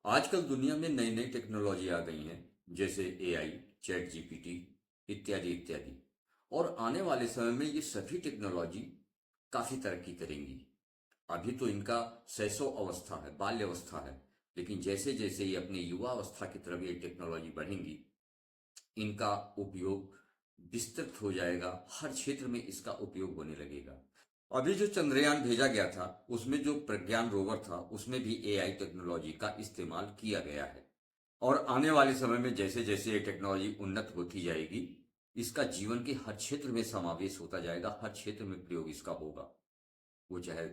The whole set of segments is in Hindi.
आजकल दुनिया में नई नई टेक्नोलॉजी आ गई हैं, जैसे एआई, चैट जीपीटी इत्यादि इत्यादि। और आने वाले समय में ये सभी टेक्नोलॉजी काफी तरक्की करेंगी। अभी तो इनका शैशव अवस्था है, बाल्य अवस्था है। लेकिन जैसे जैसे ये अपने युवा अवस्था की तरफ ये टेक्नोलॉजी बढ़ेंगी, इनका उपयोग विस्तृत हो जाएगा, हर क्षेत्र में इसका उपयोग होने लगेगा। अभी जो चंद्रयान भेजा गया था, उसमें जो प्रज्ञान रोवर था, उसमें भी एआई टेक्नोलॉजी का इस्तेमाल किया गया है। और आने वाले समय में जैसे जैसे ये टेक्नोलॉजी उन्नत होती जाएगी, इसका जीवन के हर क्षेत्र में समावेश होता जाएगा, हर क्षेत्र में प्रयोग इसका होगा। वो चाहे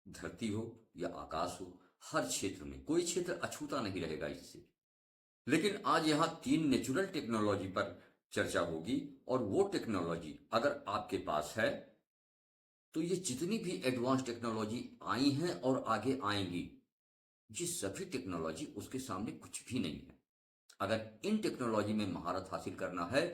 धरती हो या आकाश हो, हर क्षेत्र में कोई क्षेत्र अछूता नहीं रहेगा इससे। लेकिन आज यहाँ तीन नेचुरल टेक्नोलॉजी पर चर्चा होगी। और वो टेक्नोलॉजी अगर आपके पास है, तो ये जितनी भी एडवांस टेक्नोलॉजी आई हैं और आगे आएंगी, ये सभी टेक्नोलॉजी उसके सामने कुछ भी नहीं है। अगर इन टेक्नोलॉजी में महारत हासिल करना है,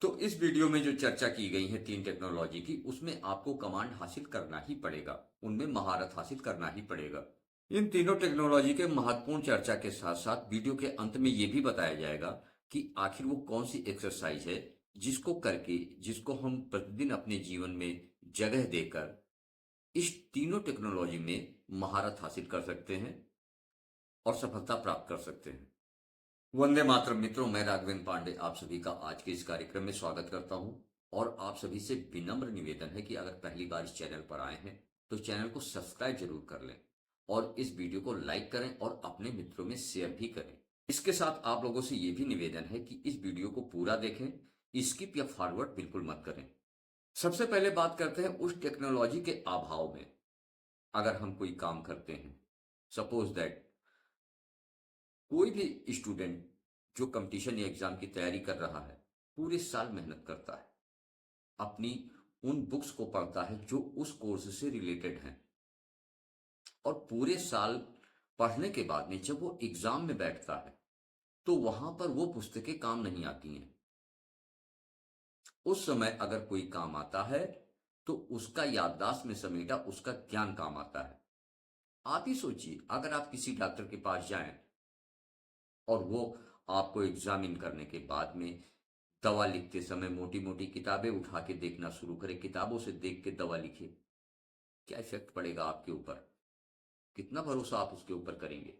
तो इस वीडियो में जो चर्चा की गई है तीन टेक्नोलॉजी की, उसमें आपको कमांड हासिल करना ही पड़ेगा, उनमें महारत हासिल करना ही पड़ेगा। इन तीनों टेक्नोलॉजी के महत्वपूर्ण चर्चा के साथ साथ वीडियो के अंत में यह भी बताया जाएगा कि आखिर वो कौन सी एक्सरसाइज है जिसको हम प्रतिदिन अपने जीवन में जगह देकर इस तीनों टेक्नोलॉजी में महारत हासिल कर सकते हैं और सफलता प्राप्त कर सकते हैं। वंदे मातरम मित्रों, मैं राघवेंद्र पांडे आप सभी का आज के इस कार्यक्रम में स्वागत करता हूं। और आप सभी से विनम्र निवेदन है कि अगर पहली बार इस चैनल पर आए हैं, तो चैनल को सब्सक्राइब जरूर कर लें और इस वीडियो को लाइक करें और अपने मित्रों में शेयर भी करें। इसके साथ आप लोगों से यह भी निवेदन है कि इस वीडियो को पूरा देखें, स्किप या फॉरवर्ड बिल्कुल मत करें। सबसे पहले बात करते हैं उस टेक्नोलॉजी के अभाव में। अगर हम कोई काम करते हैं, सपोज दैट कोई भी स्टूडेंट जो कंपटीशन या एग्जाम की तैयारी कर रहा है, पूरे साल मेहनत करता है, अपनी उन बुक्स को पढ़ता है जो उस कोर्स से रिलेटेड हैं, और पूरे साल पढ़ने के बाद में जब वो एग्जाम में बैठता है, तो वहां पर वो पुस्तकें काम नहीं आती हैं। उस समय अगर कोई काम आता है, तो उसका याददाश्त में समेटा उसका ज्ञान काम आता है। आप ही सोचिए, अगर आप किसी डॉक्टर के पास जाएं और वो आपको एग्जामिन करने के बाद में दवा लिखते समय मोटी मोटी किताबें उठा के देखना शुरू करे, किताबों से देख के दवा लिखे, क्या इफेक्ट पड़ेगा आपके ऊपर? कितना भरोसा आप उसके ऊपर करेंगे?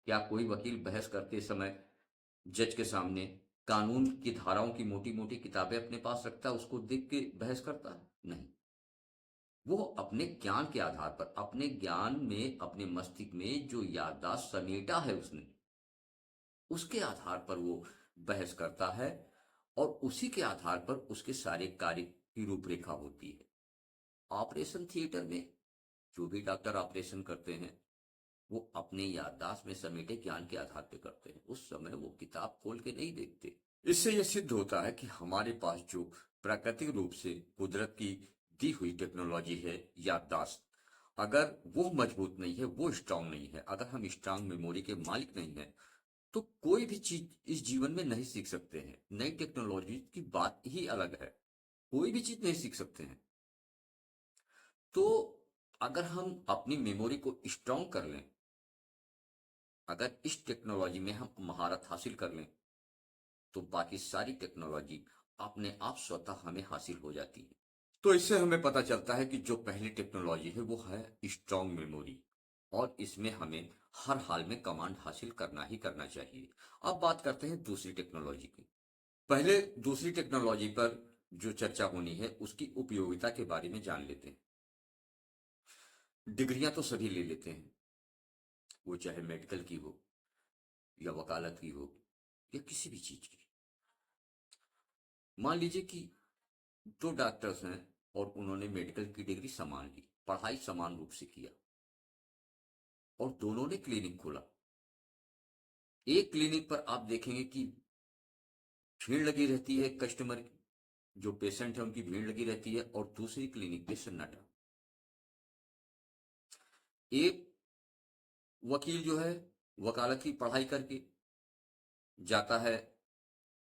क्या कोई वकील बहस करते समय जज के सामने कानून की धाराओं की मोटी मोटी किताबें अपने पास रखता है, उसको देख के बहस करता है? नहीं। वो अपने ज्ञान के आधार पर, अपने ज्ञान में, अपने मस्तिष्क में जो याददाश्त समेटा है उसने, उसके आधार पर वो बहस करता है। और उसी के आधार पर उसके सारे कार्य की रूपरेखा होती है। ऑपरेशन थिएटर में जो भी डॉक्टर ऑपरेशन करते हैं, वो अपने याददाश्त में समेटे ज्ञान के आधार पर करते हैं। उस समय वो किताब खोल के नहीं देखते। इससे यह सिद्ध होता है कि हमारे पास जो प्राकृतिक रूप से कुदरत की दी हुई टेक्नोलॉजी है, याददाश्त, अगर वो मजबूत नहीं है, वो स्ट्रांग नहीं है, अगर हम स्ट्रांग मेमोरी के मालिक नहीं है, तो कोई भी चीज इस जीवन में नहीं सीख सकते हैं। नई टेक्नोलॉजी की बात ही अलग है, कोई भी चीज नहीं सीख सकते हैं। तो अगर हम अपनी मेमोरी को स्ट्रांग कर लें, अगर इस टेक्नोलॉजी में हम महारत हासिल कर लें, तो बाकी सारी टेक्नोलॉजी अपने आप स्वतः हमें हासिल हो जाती है। तो इससे हमें पता चलता है कि जो पहली टेक्नोलॉजी है वो है स्ट्रांग मेमोरी, और इसमें हमें हर हाल में कमांड हासिल करना ही करना चाहिए। अब बात करते हैं दूसरी टेक्नोलॉजी की। पहले दूसरी टेक्नोलॉजी पर जो चर्चा होनी है, उसकी उपयोगिता के बारे में जान लेते हैं। डिग्रियां तो सभी ले लेते हैं, वो चाहे मेडिकल की हो या वकालत की हो या किसी भी चीज की। मान लीजिए कि दो डॉक्टर्स हैं और उन्होंने मेडिकल की डिग्री समान ली, पढ़ाई समान रूप से किया, और दोनों ने क्लिनिक खोला। एक क्लिनिक पर आप देखेंगे कि भीड़ लगी रहती है, कस्टमर की, जो पेशेंट है उनकी भीड़ लगी रहती है, और दूसरी क्लिनिक पे सन्नाटा। एक वकील जो है, वकालत की पढ़ाई करके जाता है,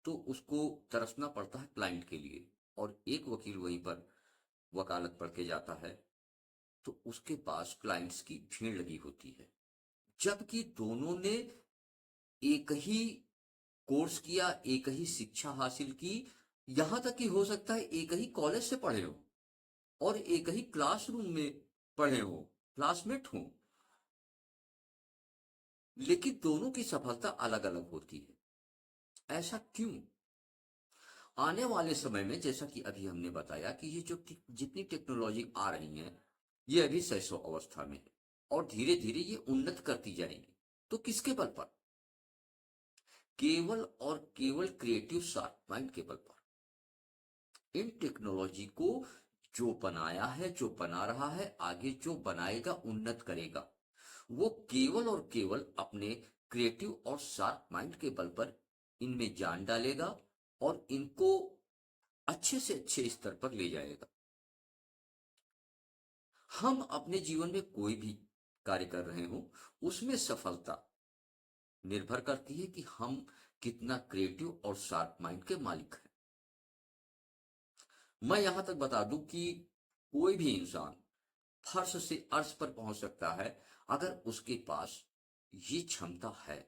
तो उसको तरसना पड़ता है क्लाइंट के लिए। और एक वकील वहीं पर वकालत पढ़ के जाता है, तो उसके पास क्लाइंट्स की भीड़ लगी होती है। जबकि दोनों ने एक ही कोर्स किया, एक ही शिक्षा हासिल की, यहां तक कि हो सकता है एक ही कॉलेज से पढ़े हो और एक ही क्लासरूम में पढ़े हो, क्लासमेट हो, लेकिन दोनों की सफलता अलग अलग होती है। ऐसा क्यों? आने वाले समय में, जैसा कि अभी हमने बताया, कि ये जो जितनी टेक्नोलॉजी आ रही है, ये अभी शैशव अवस्था में है और धीरे धीरे ये उन्नत करती जाएंगी। तो किसके बल पर? केवल और केवल क्रिएटिव शार्प माइंड के बल पर। इन टेक्नोलॉजी को जो बनाया है, जो बना रहा है, आगे जो बनाएगा, उन्नत करेगा, वो केवल और केवल अपने क्रिएटिव और शार्प माइंड के बल पर इनमें जान डालेगा और इनको अच्छे से अच्छे स्तर पर ले जाएगा। हम अपने जीवन में कोई भी कार्य कर रहे हो, उसमें सफलता निर्भर करती है कि हम कितना क्रिएटिव और शार्प माइंड के मालिक हैं। मैं यहां तक बता दूं कि कोई भी इंसान फर्श से अर्श पर पहुंच सकता है अगर उसके पास ये क्षमता है,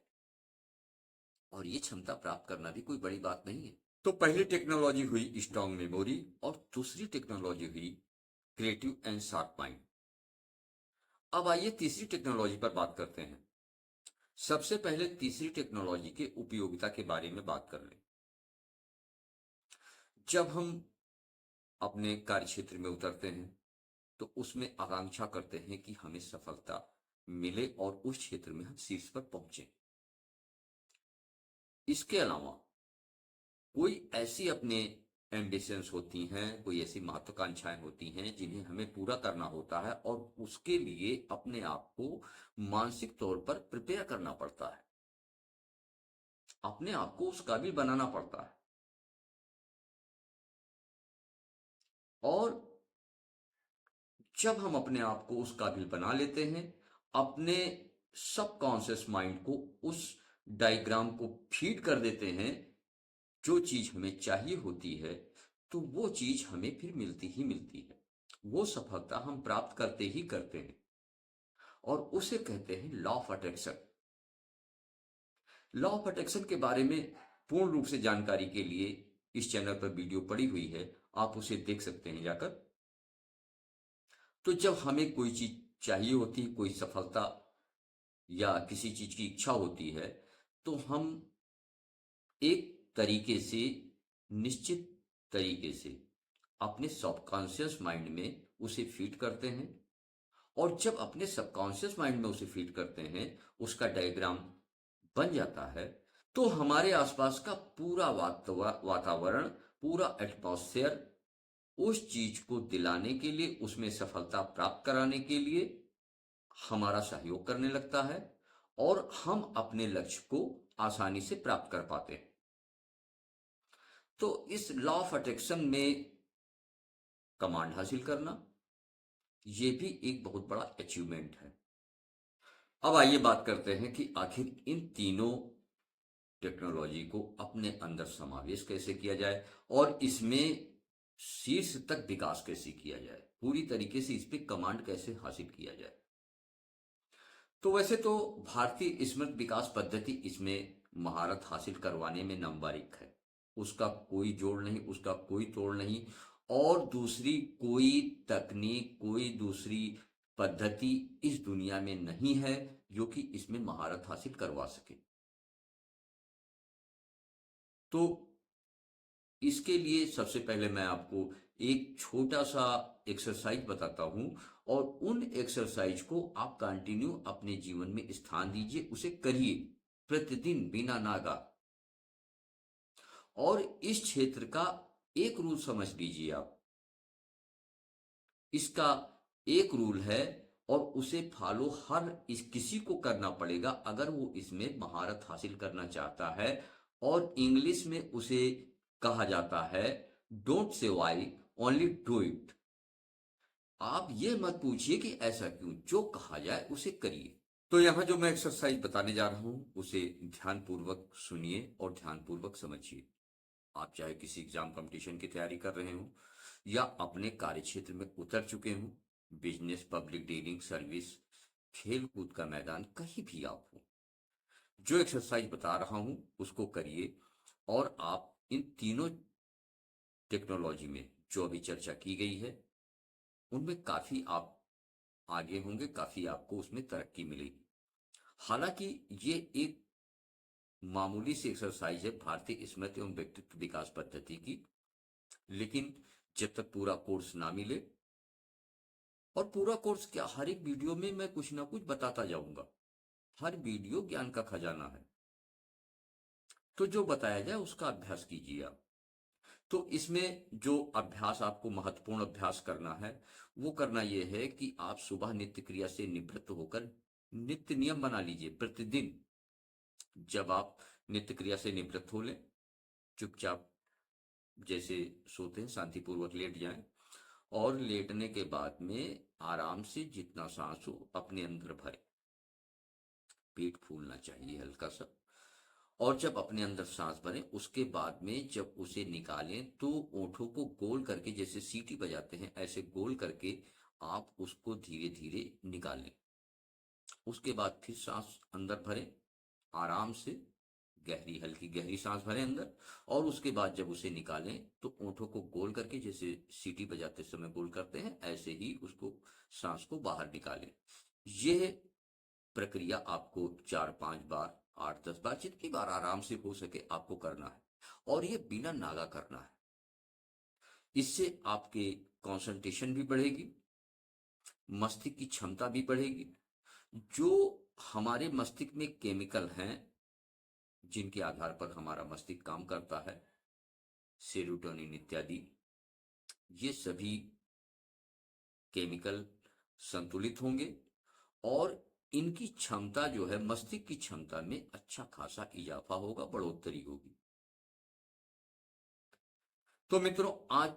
और ये क्षमता प्राप्त करना भी कोई बड़ी बात नहीं है। तो पहली टेक्नोलॉजी हुई स्ट्रॉन्ग मेमोरी और दूसरी टेक्नोलॉजी हुई क्रिएटिव एंड शार्प माइंड। अब आइए तीसरी टेक्नोलॉजी पर बात करते हैं। सबसे पहले तीसरी टेक्नोलॉजी के उपयोगिता के बारे में बात कर लें। जब हम अपने कार्य क्षेत्र में उतरते हैं तो उसमें आकांक्षा करते हैं कि हमें सफलता मिले और उस क्षेत्र में हम शीर्ष पर पहुंचे। इसके अलावा कोई ऐसी अपने एम्बिशंस होती हैं, कोई ऐसी महत्वाकांक्षाएं होती हैं जिन्हें हमें पूरा करना होता है और उसके लिए अपने आप को मानसिक तौर पर प्रिपेयर करना पड़ता है, अपने आप को उस काबिल बनाना पड़ता है। और जब हम अपने आप को उस काबिल बना लेते हैं, अपने सबकॉन्शियस माइंड को उस डायग्राम को फीड कर देते हैं, जो चीज हमें चाहिए होती है, तो वो चीज हमें फिर मिलती ही मिलती है। वो सफलता हम प्राप्त करते ही करते हैं और उसे कहते हैं law of attraction. Law of attraction के बारे में पूर्ण रूप से जानकारी के लिए इस चैनल पर वीडियो पड़ी हुई है, आप उसे देख सकते हैं जाकर। तो जब हमें कोई चीज चाहिए होती है, कोई सफलता या किसी चीज की इच्छा होती है, तो हम एक तरीके से, निश्चित तरीके से अपने सबकॉन्शियस माइंड में उसे फीड करते हैं। और जब अपने सबकॉन्शियस माइंड में उसे फीड करते हैं, उसका डायग्राम बन जाता है, तो हमारे आसपास का पूरा वातावरण, पूरा एटमॉस्फेयर उस चीज को दिलाने के लिए, उसमें सफलता प्राप्त कराने के लिए हमारा सहयोग करने लगता है और हम अपने लक्ष्य को आसानी से प्राप्त कर पाते हैं। तो इस लॉ ऑफ अट्रैक्शन में कमांड हासिल करना, ये भी एक बहुत बड़ा अचीवमेंट है। अब आइए बात करते हैं कि आखिर इन तीनों टेक्नोलॉजी को अपने अंदर समावेश कैसे किया जाए और इसमें शीर्ष तक विकास कैसे किया जाए, पूरी तरीके से इस पे कमांड कैसे हासिल किया जाए। तो वैसे तो भारतीय स्मृति विकास पद्धति इसमें महारत हासिल करवाने में नंबर 1 है। उसका कोई जोड़ नहीं, उसका कोई तोड़ नहीं। और दूसरी कोई तकनीक, कोई दूसरी पद्धति इस दुनिया में नहीं है जो कि इसमें महारत हासिल करवा सके। तो इसके लिए सबसे पहले मैं आपको एक छोटा सा एक्सरसाइज बताता हूं और उन एक्सरसाइज को आप कंटिन्यू अपने जीवन में स्थान दीजिए, उसे करिए प्रतिदिन बिना नागा। और इस क्षेत्र का एक रूल समझ लीजिए आप। इसका एक रूल है और उसे फॉलो किसी को करना पड़ेगा अगर वो इसमें महारत हासिल करना चाहता है। और इंग्लिश में उसे कहा जाता है don't say Y, only do it. आप ये मत पूछिए कि ऐसा क्यों, जो कहा जाए उसे करिए। तो यहां जो मैं एक्सरसाइज बताने जा रहा हूं उसे ध्यानपूर्वक सुनिए और ध्यानपूर्वक समझिए। आप चाहे किसी एग्जाम कंपटीशन की तैयारी कर रहे हो या अपने कार्य क्षेत्र में उतर चुके हो, बिजनेस, पब्लिक डीलिंग, सर्विस, खेल कूद का मैदान, कहीं भी आप हो, जो एक्सरसाइज बता रहा हूं उसको करिए। और आप इन तीनों टेक्नोलॉजी में जो अभी चर्चा की गई है उनमें काफी आप आगे होंगे, काफी आपको उसमें तरक्की मिलेगी। हालांकि ये एक मामूली सी एक्सरसाइज है भारतीय स्मृति एवं व्यक्तित्व विकास पद्धति की, लेकिन जब तक पूरा कोर्स ना मिले, और पूरा कोर्स क्या, हर एक वीडियो में मैं कुछ ना कुछ बताता जाऊंगा, हर वीडियो ज्ञान का खजाना है, तो जो बताया जाए उसका अभ्यास कीजिए आप। तो इसमें जो अभ्यास आपको महत्वपूर्ण अभ्यास करना है वो करना यह है कि आप सुबह नित्य क्रिया से निवृत्त होकर नित्य नियम बना लीजिए। प्रतिदिन जब आप नित्य क्रिया से निवृत्त हो लें, चुपचाप जैसे सोते हैं शांतिपूर्वक लेट जाएं, और लेटने के बाद में आराम से जितना सांस हो अपने अंदर भरें। पेट फूलना चाहिए हल्का सा। और जब अपने अंदर सांस भरें उसके बाद में जब उसे निकालें तो ओंठों को गोल करके, जैसे सीटी बजाते हैं ऐसे गोल करके आप उसको धीरे धीरे निकालें। उसके बाद फिर सांस अंदर भरें आराम से, गहरी हल्की गहरी सांस भरें अंदर, और उसके बाद जब उसे निकालें तो ओंठों को गोल करके, जैसे सीटी बजाते समय गोल करते हैं ऐसे ही उसको सांस को बाहर निकालें। यह प्रक्रिया आपको 4-5 बार, 8-10 बार, जितनी बार आराम से हो सके आपको करना है, और ये बिना नागा करना है। इससे आपके कंसंट्रेशन भी बढ़ेगी, मस्तिष्क की क्षमता भी बढ़ेगी। जो हमारे मस्तिष्क में केमिकल हैं जिनके आधार पर हमारा मस्तिष्क काम करता है, सेरोटोनिन इत्यादि, ये सभी केमिकल संतुलित होंगे, और इनकी क्षमता जो है, मस्तिष्क की क्षमता में अच्छा खासा इजाफा होगा, बढ़ोतरी होगी। तो मित्रों, आज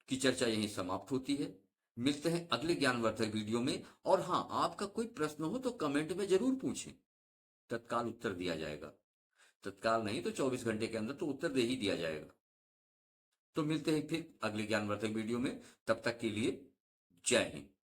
की चर्चा यहीं समाप्त होती है। मिलते हैं अगले ज्ञानवर्धक वीडियो में। और हाँ, आपका कोई प्रश्न हो तो कमेंट में जरूर पूछें, तत्काल उत्तर दिया जाएगा। तत्काल नहीं तो 24 घंटे के अंदर तो उत्तर दे ही दिया जाएगा। तो मिलते हैं फिर अगले ज्ञानवर्धक वीडियो में, तब तक के लिए जय हिंद।